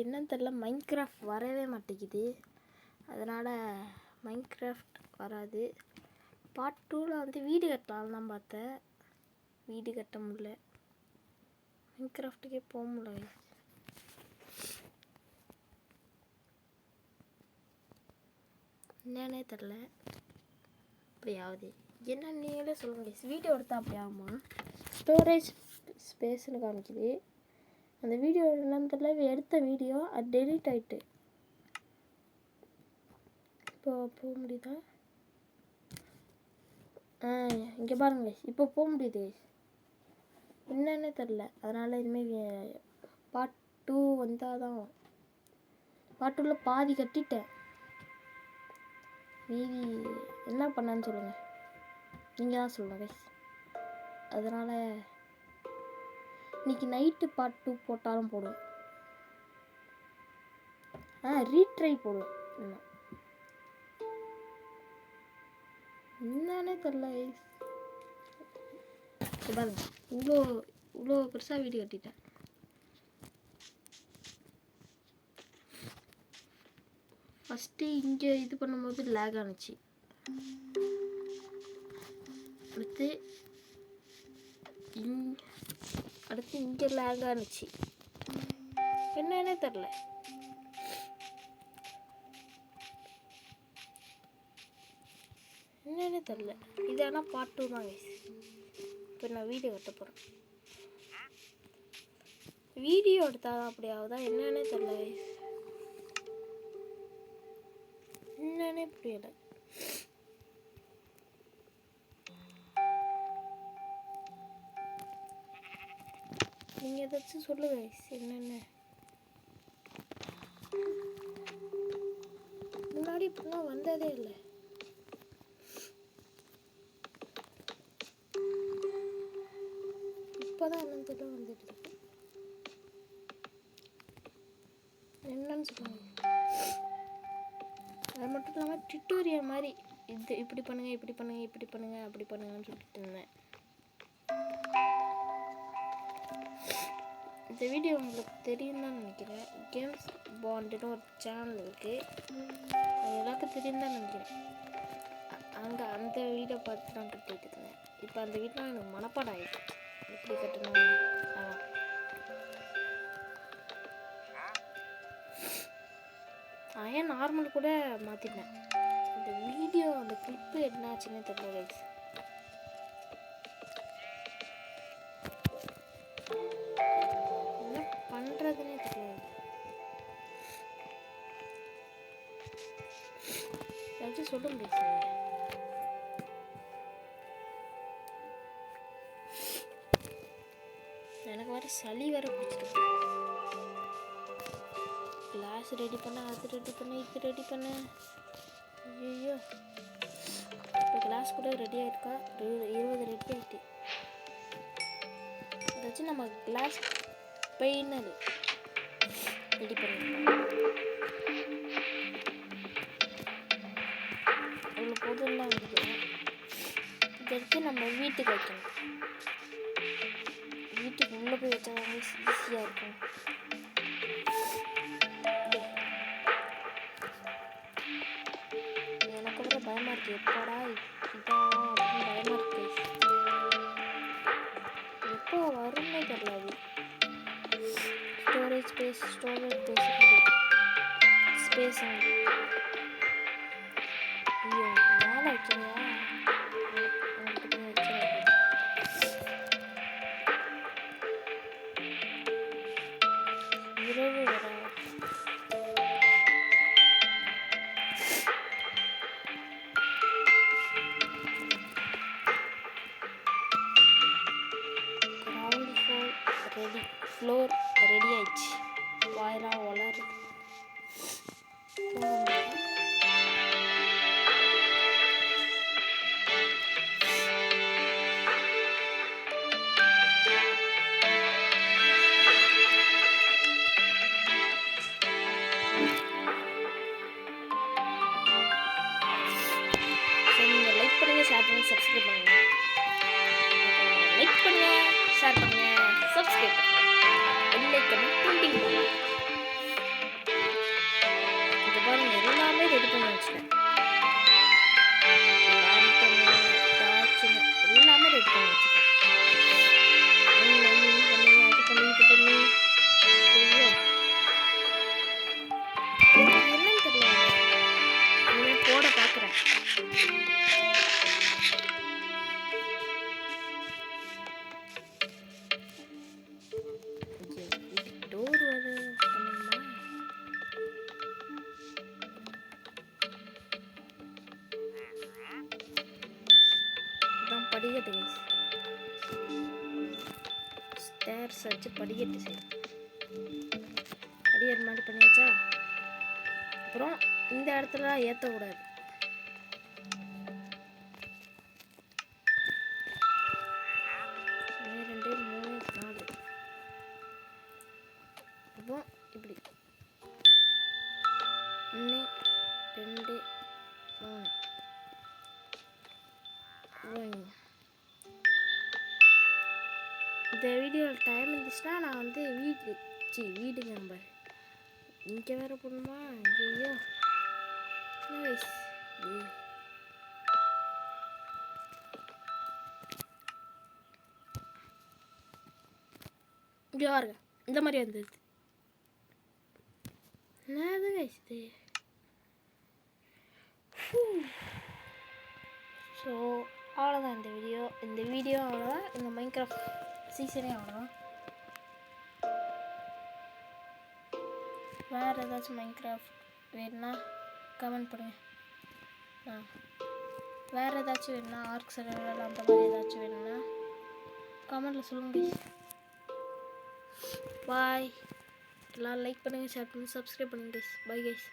என்னன்னு தெரியல, மைன்கிராஃப்ட் வரவே மாட்டேங்குது. அதனால் மைன்கிராஃப்ட் வராது. பார்ட் 2ல் வந்து வீடு கட்டலாம் தான் பார்த்தேன். வீடு கட்ட முடியல. மைன்கிராஃப்ட்டுக்கே போக முடியல. என்னன்னே தெரில. அப்படி ஆகுது. என்ன நீங்களே சொல்லுங்க. வீடியோ எடுத்தால் அப்படி ஆகுமா? ஸ்டோரேஜ் ஸ்பேஸ்னு காமிக்குது. அந்த வீடியோ என்னன்னு தெரியல. எடுத்த வீடியோ அது டெலீட் ஆகிட்டு. இப்போ போக முடியுதா? இங்கே பாருங்க. இப்போ போக முடியுது. என்னன்னே தெரில. அதனால் இனிமேல் பார்ட் 2 வந்தால் தான். பார்ட் 2ல் பாதி கட்டிட்டேன். மீதி என்ன பண்ணான்னு சொல்லுங்கள். நீங்கள் தான் சொல்லுங்கள். அதனால் இன்றைக்கி நைட்டு பார்ட் 2 போட்டாலும் போடுவேன். ரீட்ரை போடுவேன். என்னன்னே தெரில. பாருங்க, இவ்வளோ பெருசாக வீடு கட்டிட்டேன். ஃபஸ்ட்டு இங்கே இது பண்ணும்போது லேக் ஆணுச்சு. அடுத்து இங்கே லேக் ஆணுச்சு. என்னன்னே தெரில. என்னன்னே தெரில. இது ஆனால் பார்ட் 2 தான். இப்போ நான் வீடியோ கட்ட போகிறேன். வீடியோ எடுத்தால் தான் அப்படி ஆகுதா என்னன்னே தெரில. என்னன்னே புரியலை. நீங்கள் ஏதாச்சும் சொல்லுங்க. என்னென்ன முன்னாடி இப்படிலாம் வந்ததே இல்லை. இப்போதான் என்னன்னு தெரியல வந்துட்டு இருக்கு. என்னன்னு சொல்லுங்க. அது மட்டும் இல்லாமல் ட்யூட்டோரியல் மாதிரி இது இப்படி பண்ணுங்க, இப்படி பண்ணுங்க, இப்படி பண்ணுங்க, அப்படி பண்ணுங்கன்னு சொல்லிட்டு இருந்தேன். இந்த வீடியோ உங்களுக்கு தெரியும் தான் நினைக்கிறேன். கேம்ஸ் பாண்டுன்னு ஒரு சேனல் இருக்குது. அது எல்லாருக்கும் தெரியும் தான் நினைக்கிறேன். அங்கே அந்த வீடியோ பார்த்து நான் கட்டிகிட்டு இருந்தேன். இப்போ அந்த வீட்டில் எனக்கு மனப்பாடம் ஆகிடுச்சு. எப்படி கட்டணும். ஏன் நார்மல் கூட மாற்றிட்டேன். இந்த வீடியோ அந்த கிளிப்பு என்ன ஆச்சுன்னே தெரியல. என்ன பண்ணுறதுன்னே தெரியல. ஏதாச்சும் சொல்ல முடியாது. எனக்கு வர சளி வர பிடிச்சிருக்கு. கிளாஸ் ரெடி பண்ண, அது ரெடி பண்ண, இது ரெடி பண்ண. ஐயோ, இப்போ கிளாஸ் கூட ரெடி ஆகிருக்கா. 20 ரெடி ஆகிட்டு. ஏதாச்சும் நம்ம கிளாஸ் பெயினர் ரெடி பண்ணணும். அவ்வளோ பொருள்லாம் வைக்கணும். இதை நம்ம வீட்டுக்கு வைக்கணும். வீட்டுக்கு உள்ளே போய் வச்சா ஈஸியாக இருக்கும். எனக்கு கூட பயமாக இருக்குது. எப்போடா இதான் அப்படின்னு பயமாக இருக்குது. எப்போ வரும்னே தெரியல. ஸ்டோரேஜ் ஸ்பேஸ் ஐயோ, மேலே வைக்கலையா? உங்களுக்கு வைக்கிறேன். இரவு வர ஃப்ளோர் ரெடி ஆயிடுச்சு. வாயெல்லாம் வளருது. நீங்கள் லைக் பண்ணுங்கள், ஷேர் பண்ணுங்கள், சப்ஸ்கிரைப் பண்ணுங்கள். லைக் பண்ணுங்கள், ஷேர் பண்ணுங்கள், சப்ஸ்கிரைப் பண்ணுங்கள். ஃபஸ்ட்டு படிக்கட்டு செய்யணும். படிக்கட்டு மாதிரி பண்ணியாச்சா? அப்புறம் இந்த இடத்துல ஏற்றக்கூடாது. ரெண்டு மூணு நாலு. அப்போ இப்படி 1 2 3. இந்த வீடியோவில் டைம் இருந்துச்சுன்னா நான் வந்து வீடு நம்பர் இங்கே வேற போடணுமா? ஐயோ நைஸ். இப்படி பாருங்க, இந்த மாதிரி வந்துடுது. என்னது கைஸ் இது? ஸோ அவ்வளோதான் இந்த வீடியோ அவ்வளோதான். இந்த மைன்கிராஃப்ட் சீசனே அவ்வளோதான். வேறு ஏதாச்சும் மைன்கிராஃப்ட் வேணுன்னா கமெண்ட் பண்ணுங்கள். வேறு ஏதாச்சும் வேணுன்னா ஆர்க் சர்வர் அந்த மாதிரி ஏதாச்சும் வேணும்னா கமெண்டில் சொல்லுங்கள். பாய். எல்லோரும் லைக் பண்ணுங்கள், ஷேர் பண்ணுங்கள், சப்ஸ்கிரைப் பண்ணுங்கள் கைஸ். Bye guys.